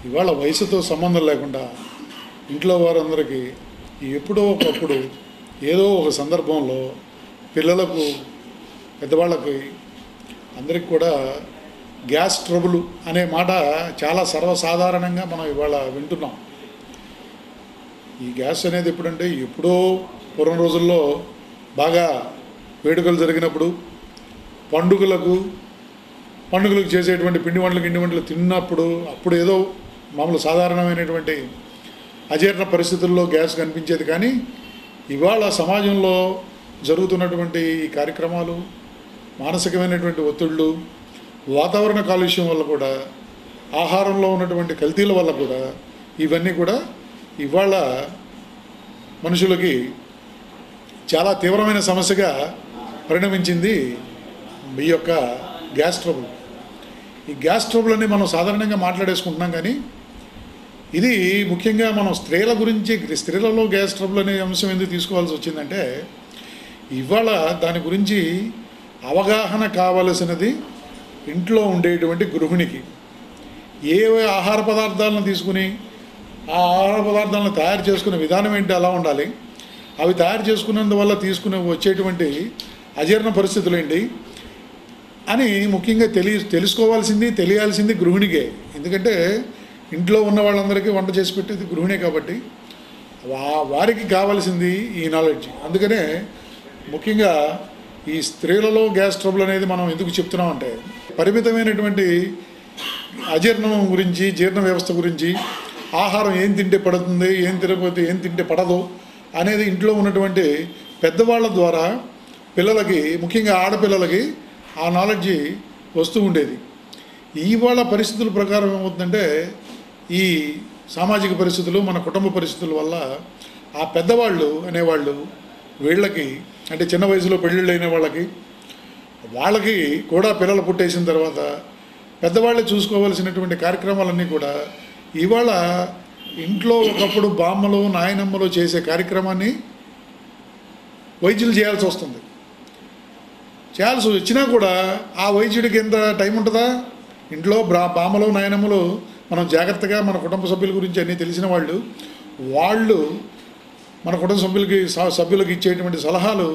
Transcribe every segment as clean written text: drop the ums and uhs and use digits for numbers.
ఇవాళ వయసుతో సంబంధం లేకుండా ఇంట్లో వారందరికీ ఎప్పుడో ఒకప్పుడు ఏదో ఒక సందర్భంలో పిల్లలకు పెద్దవాళ్ళకి అందరికి కూడా గ్యాస్ ట్రబుల్ అనే మాట చాలా సర్వసాధారణంగా మనం ఇవాళ వింటున్నాం. ఈ గ్యాస్ అనేది ఎప్పుడంటే ఎప్పుడో పూర్వం రోజుల్లో బాగా వేడుకలు జరిగినప్పుడు పండుగలకు చేసేటువంటి పిండి వంటలు తిన్నప్పుడు అప్పుడు ఏదో మామూలు సాధారణమైనటువంటి అజీర్ణ పరిస్థితుల్లో గ్యాస్ కనిపించేది. కానీ ఇవాళ సమాజంలో జరుగుతున్నటువంటి ఈ కార్యక్రమాలు, మానసికమైనటువంటి ఒత్తిళ్ళు, వాతావరణ కాలుష్యం వల్ల కూడా, ఆహారంలో ఉన్నటువంటి కల్తీల వల్ల కూడా ఇవన్నీ కూడా ఇవాళ మనుషులకి చాలా తీవ్రమైన సమస్యగా పరిణమించింది ఈ యొక్క గ్యాస్ ట్రబుల్. ఈ గ్యాస్ ట్రబుల్ అని మనం సాధారణంగా మాట్లాడేసుకుంటున్నాం, కానీ ఇది ముఖ్యంగా మనం స్త్రీలలో గ్యాస్ ట్రబుల్ అనే అంశం ఎందుకు తీసుకోవాల్సి వచ్చిందంటే, ఇవాళ దాని గురించి అవగాహన కావలసినది ఇంట్లో ఉండేటువంటి గృహిణికి. ఏ ఆహార పదార్థాలను తీసుకుని ఆ ఆహార పదార్థాలను తయారు చేసుకునే విధానం ఏంటి, అలా ఉండాలి, అవి తయారు చేసుకున్నందువల్ల వచ్చేటువంటి అజీర్ణ పరిస్థితులు ఏంటి అని ముఖ్యంగా తెలియాల్సింది గృహిణికే. ఎందుకంటే ఇంట్లో ఉన్న వాళ్ళందరికీ వంట చేసి పెట్టేది గృహిణే కాబట్టి వారికి కావాల్సింది ఈ నాలెడ్జ్. అందుకనే ముఖ్యంగా ఈ స్త్రీలలో గ్యాస్ ట్రబుల్ అనేది మనం ఎందుకు చెప్తున్నామంటే, పరిమితమైనటువంటి అజీర్ణం గురించి, జీర్ణ వ్యవస్థ గురించి, ఆహారం ఏం తింటే పడుతుంది, ఏం తింటే పడదు అనేది ఇంట్లో ఉన్నటువంటి పెద్దవాళ్ళ ద్వారా పిల్లలకి, ముఖ్యంగా ఆడపిల్లలకి ఆ నాలెడ్జి వస్తూ ఉండేది. ఇవాళ పరిస్థితుల ప్రకారం ఏమవుతుందంటే, ఈ సామాజిక పరిస్థితులు, మన కుటుంబ పరిస్థితుల వల్ల ఆ పెద్దవాళ్ళు అనేవాళ్ళు వీళ్ళకి, అంటే చిన్న వయసులో పెళ్ళిళ్ళు అయిన వాళ్ళకి కూడా పిల్లలు పుట్టేసిన తర్వాత పెద్దవాళ్ళే చూసుకోవాల్సినటువంటి కార్యక్రమాలన్నీ కూడా ఇవాళ ఇంట్లో ఒకప్పుడు బామ్మలు, నాయనమ్మలు చేసే కార్యక్రమాన్ని వైద్యులు చేయాల్సి వస్తుంది. చేయాల్సి వచ్చినా కూడా ఆ వైద్యుడికి ఎంత టైం ఉంటుందా? ఇంట్లో బామ్మలు, నాయనమ్మలు మనం జాగ్రత్తగా మన కుటుంబ సభ్యుల గురించి అన్నీ తెలిసిన వాళ్ళు మన కుటుంబ సభ్యులకి ఇచ్చేటువంటి సలహాలు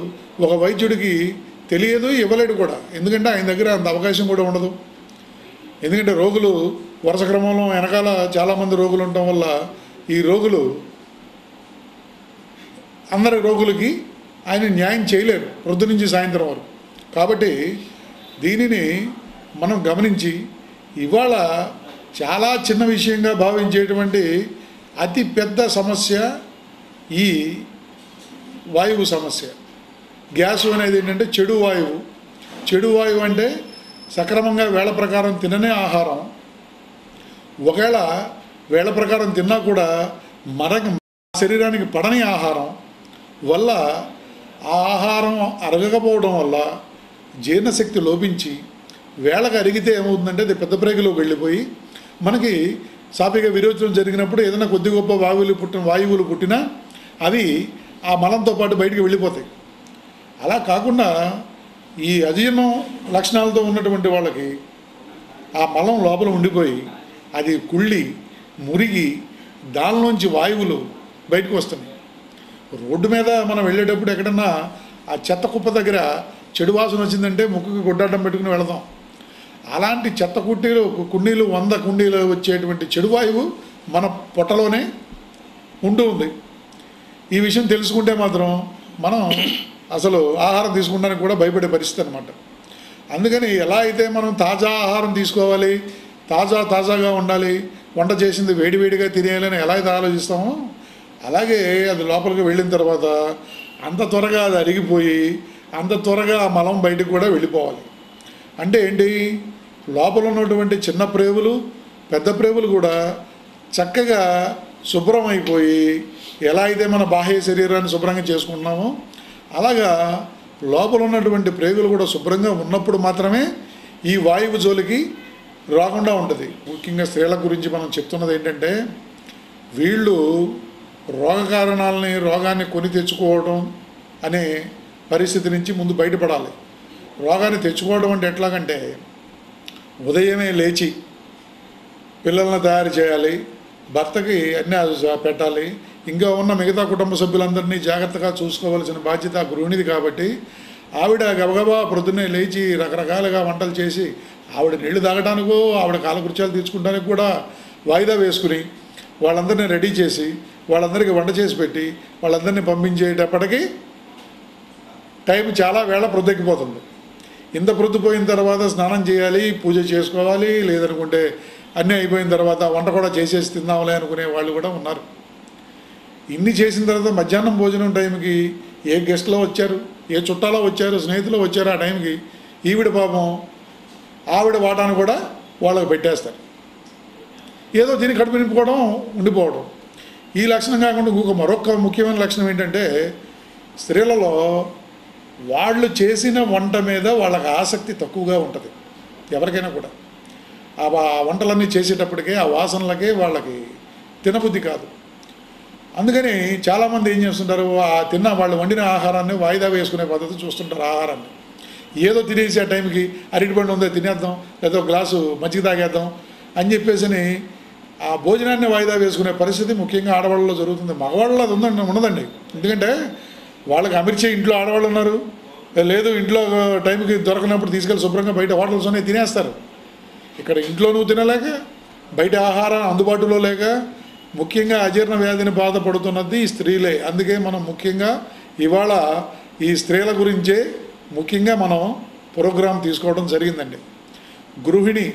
ఒక వైద్యుడికి తెలియదు, ఇవ్వలేడు కూడా. ఎందుకంటే ఆయన దగ్గర అంత అవకాశం కూడా ఉండదు. ఎందుకంటే రోగులు వరుస క్రమంలో వెనకాల చాలామంది రోగులు ఉండటం వల్ల ఈ రోగులు అందరి రోగులకి ఆయన న్యాయం చేయలేరు పొద్దు నుంచి సాయంత్రం వరకు. కాబట్టి దీనిని మనం గమనించి ఇవాళ చాలా చిన్న విషయంగా భావించేటువంటి అతి పెద్ద సమస్య ఈ వాయువు సమస్య. గ్యాసు అనేది ఏంటంటే చెడు వాయువు అంటే సక్రమంగా వేళ ప్రకారం తిననే ఆహారం. ఒకవేళ వేళ ప్రకారం తిన్నా కూడా మన శరీరానికి పడని ఆహారం వల్ల, ఆ ఆహారం అరగకపోవడం వల్ల జీర్ణశక్తి లోపించి వేళకు అరిగితే ఏమవుతుందంటే అది పెద్ద ప్రేగులోకి వెళ్ళిపోయి మనకి సాపిగా విరోచనం జరిగినప్పుడు ఏదైనా కొద్ది గొప్ప వాయువులు పుట్టినా అవి ఆ మలంతో పాటు బయటికి వెళ్ళిపోతాయి. అలా కాకుండా ఈ అజీర్ణం లక్షణాలతో ఉన్నటువంటి వాళ్ళకి ఆ మలం లోపల ఉండిపోయి అది కుళ్ళి మురిగి దానిలోంచి వాయువులు బయటకు వస్తున్నాయి. రోడ్డు మీద మనం వెళ్ళేటప్పుడు ఎక్కడన్నా ఆ చెత్త కుప్ప దగ్గర చెడు వాసన వచ్చిందంటే ముక్కుకి గుడ్డాటం పెట్టుకుని వెళదాం. అలాంటి చెత్త కుండీలు 100 కుండీలు వచ్చేటువంటి చెడు వాయువు మన పొట్టలోనే ఉంటూ ఉంది. ఈ విషయం తెలుసుకుంటే మాత్రం మనం అసలు ఆహారం తీసుకుంటానికి కూడా భయపడే పరిస్థితి అన్నమాట. అందుకని ఎలా అయితే మనం తాజా ఆహారం తీసుకోవాలి, తాజాగా ఉండాలి, వంట చేసింది వేడివేడిగా తినేయాలని ఎలా అయితే ఆలోచిస్తామో, అలాగే అది లోపలికి వెళ్ళిన తర్వాత అంత త్వరగా అది అరిగిపోయి అంత త్వరగా ఆ మలం బయటకు కూడా వెళ్ళిపోవాలి. అంటే ఏంటి, లోపల ఉన్నటువంటి చిన్న ప్రేవులు, పెద్ద ప్రేవులు కూడా చక్కగా శుభ్రం అయిపోయి, ఎలా అయితే మన బాహ్య శరీరాన్ని శుభ్రంగా చేసుకుంటున్నామో అలాగా లోపల ఉన్నటువంటి ప్రేగులు కూడా శుభ్రంగా ఉన్నప్పుడు మాత్రమే ఈ వాయువు జోలికి రాకుండా ఉంటుంది. ముఖ్యంగా స్త్రీల గురించి మనం చెప్తున్నది ఏంటంటే, వీళ్ళు రోగాన్ని కొని తెచ్చుకోవడం అనే పరిస్థితి నుంచి ముందు బయటపడాలి. రోగాన్ని తెచ్చుకోవడం అంటే ఎట్లాగంటే, ఉదయమే లేచి పిల్లల్ని తయారు చేయాలి, భర్తకి అన్నీ పెట్టాలి, ఇంకా ఉన్న మిగతా కుటుంబ సభ్యులందరినీ జాగ్రత్తగా చూసుకోవాల్సిన బాధ్యత గృహిణిది. కాబట్టి ఆవిడ గబగబా ప్రొద్దున్నే లేచి రకరకాలుగా వంటలు చేసి ఆవిడ నీళ్లు తాగడానికో ఆవిడ కాలకృత్యాలు తీర్చుకోవడానికి కూడా వాయిదా వేసుకుని వాళ్ళందరినీ రెడీ చేసి వాళ్ళందరికీ వంట చేసి పెట్టి వాళ్ళందరినీ పంపించేటప్పటికీ టైం చాలా వేళ ప్రొద్దెక్కిపోతుంది. ఇంత ప్రొద్దుపోయిన తర్వాత స్నానం చేయాలి, పూజ చేసుకోవాలి, లేదనుకుంటే అన్నీ అయిపోయిన తర్వాత వంట కూడా చేసేసి తిందాంలే అనుకునే వాళ్ళు కూడా ఉన్నారు. ఇన్ని చేసిన తర్వాత మధ్యాహ్నం భోజనం టైంకి ఏ గెస్ట్లో వచ్చారు, ఏ చుట్టాలో వచ్చారు, స్నేహితులు వచ్చారు, ఆ టైంకి ఈవిడ పాపం ఆవిడ వాటాను కూడా వాళ్ళకి పెట్టేస్తారు. ఏదో దీన్ని కడుపు నింపుకోవడం, ఉండిపోవడం. ఈ లక్షణం కాకుండా మరొక ముఖ్యమైన లక్షణం ఏంటంటే స్త్రీలలో వాళ్ళు చేసిన వంట మీద వాళ్ళకి ఆసక్తి తక్కువగా ఉంటుంది. ఎవరికైనా కూడా ఆ వంటలన్నీ చేసేటప్పటికే ఆ వాసనలకే వాళ్ళకి తినబుద్ధి కాదు. అందుకని చాలామంది ఏం చేస్తుంటారు, వాళ్ళు వండిన ఆహారాన్ని వాయిదా వేసుకునే పద్ధతి చూస్తుంటారు. ఆహారాన్ని ఏదో తినేసి ఆ టైంకి అరటిపండు ఉందో తినేద్దాం, లేదా గ్లాసు మజ్జిగ తాగేద్దాం అని చెప్పేసి ఆ భోజనాన్ని వాయిదా వేసుకునే పరిస్థితి ముఖ్యంగా ఆడవాళ్ళలో జరుగుతుంది. మగవాళ్ళలో అది ఉండదండి. ఎందుకంటే వాళ్ళకి అమర్చే ఇంట్లో ఆడవాళ్ళు ఉన్నారు, లేదు ఇంట్లో టైంకి దొరకనప్పుడు తీసుకెళ్ళి శుభ్రంగా బయట హోటల్స్లోనే తినేస్తారు. ఇక్కడ ఇంట్లోనూ తినలేక, బయట ఆహారం అందుబాటులో లేక ముఖ్యంగా అజీర్ణ వ్యాధిని బాధపడుతున్నది ఈ స్త్రీలే. అందుకే మనం ముఖ్యంగా ఇవాళ ఈ స్త్రీల గురించే ముఖ్యంగా మనం ప్రోగ్రాం తీసుకోవడం జరిగిందండి. గృహిణి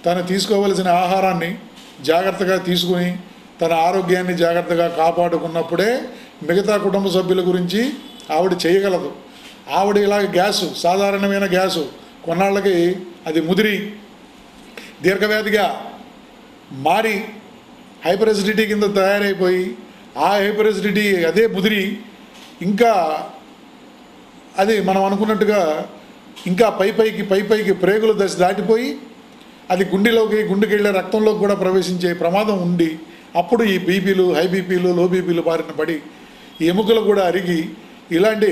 తను తీసుకోవలసిన ఆహారాన్ని జాగ్రత్తగా తీసుకుని తన ఆరోగ్యాన్ని జాగ్రత్తగా కాపాడుకున్నప్పుడే మిగతా కుటుంబ సభ్యుల గురించి ఆవిడ చేయగలదు. ఆవిడ ఇలాగ గ్యాసు, సాధారణమైన గ్యాసు కొన్నాళ్ళకి అది ముదిరి దీర్ఘవ్యాధిగా మారి హైపర్ ఎసిడిటీ కింద తయారైపోయి ఆ హైపర్ ఎసిడిటీ అదే ముదిరి ఇంకా అది మనం అనుకున్నట్టుగా ఇంకా పైపైకి ప్రేగుల దశ దాటిపోయి అది గుండెకి వెళ్ళే రక్తంలోకి కూడా ప్రవేశించే ప్రమాదం ఉండి అప్పుడు ఈ బీపీలు, హై బీపీలు, లో బీపీలు బారిన పడి ఎముకలు కూడా అరిగి ఇలాంటి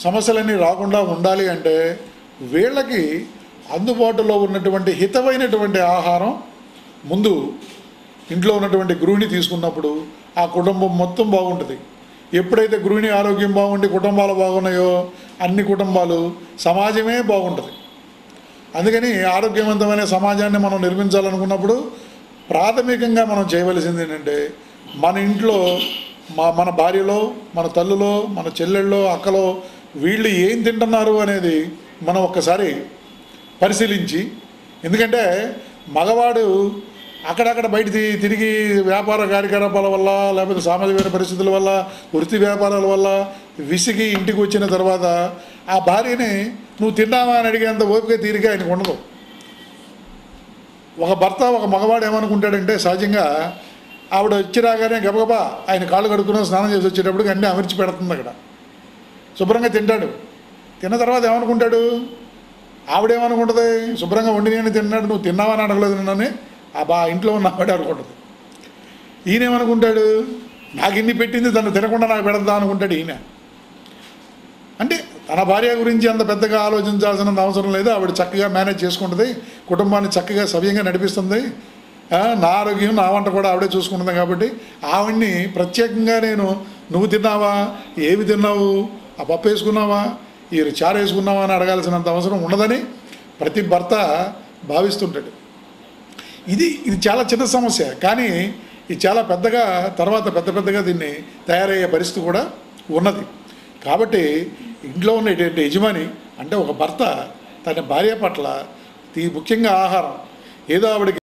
సమస్యలన్నీ రాకుండా ఉండాలి అంటే వీళ్ళకి అందుబాటులో ఉన్నటువంటి హితమైనటువంటి ఆహారం ముందు ఇంట్లో ఉన్నటువంటి గృహిణి తీసుకున్నప్పుడు ఆ కుటుంబం మొత్తం బాగుంటుంది. ఎప్పుడైతే గృహిణి ఆరోగ్యం బాగుండి కుటుంబాలు బాగున్నాయో అన్ని కుటుంబాలు, సమాజమే బాగుంటుంది. అందుకని ఆరోగ్యవంతమైన సమాజాన్ని మనం నిర్మించాలనుకున్నప్పుడు ప్రాథమికంగా మనం చేయవలసింది ఏంటంటే మన ఇంట్లో మన భార్యలో, మన తల్లులో, మన చెల్లెళ్ళలో, అక్కలో వీళ్ళు ఏం తింటున్నారు అనేది మనం ఒక్కసారి పరిశీలించి, ఎందుకంటే మగవాడు అక్కడక్కడ బయట తిరిగి వ్యాపార కార్యకలాపాల వల్ల లేకపోతే సామాజిక పరిస్థితుల వల్ల, వృత్తి వ్యాపారాల వల్ల విసిగి ఇంటికి వచ్చిన తర్వాత ఆ భార్యని నువ్వు తిన్నావా అని అడిగేంత ఓపిక తీరిక ఆయనకు ఉండదు. ఒక భర్త, ఒక మగవాడు ఏమనుకుంటాడంటే సహజంగా ఆవిడ వచ్చి రాగానే గబగబా ఆయన కాళ్ళు కడుక్కుని స్నానం చేసి వచ్చేటప్పటికి అన్నీ అమర్చి పెడుతుంది. అక్కడ శుభ్రంగా తింటాడు. తిన్న తర్వాత ఏమనుకుంటాడు, ఆవిడేమనుకుంటుంది, శుభ్రంగా వండి నేను తిన్నాడు, నువ్వు తిన్నావని అడగలేదు నిన్నని ఆ ఇంట్లో ఉన్న ఆవిడ అనుకుంటుంది. ఈయనేమనుకుంటాడు, నాకు ఇన్ని పెట్టింది తను తినకుండా నాకు పెడతా అనుకుంటాడు ఈయన. అంటే తన భార్య గురించి అంత పెద్దగా ఆలోచించాల్సినంత అవసరం లేదు. ఆవిడ చక్కగా మేనేజ్ చేసుకుంటుంది, కుటుంబాన్ని చక్కగా సవ్యంగా నడిపిస్తుంది, నా ఆరోగ్యం నా వంట కూడా ఆవిడే చూసుకుంటుంది. కాబట్టి ఆవిడ్ని ప్రత్యేకంగా నేను నువ్వు తిన్నావా, ఏమి తిన్నావు, ఆ పప్పు వేసుకున్నావా, ఈ చారు వేసుకున్నావా అని అడగాల్సినంత అవసరం ఉండదని ప్రతి భర్త భావిస్తుంటాడు. ఇది చాలా చిన్న సమస్య, కానీ ఇది చాలా పెద్దగా తర్వాత పెద్దగా దీన్ని తయారయ్యే పరిస్థితి కూడా ఉన్నది. కాబట్టి ఇంట్లో ఉన్నటువంటి యజమాని అంటే ఒక భర్త తన భార్య పట్ల ముఖ్యంగా ఆహారం ఏదో ఆవిడకి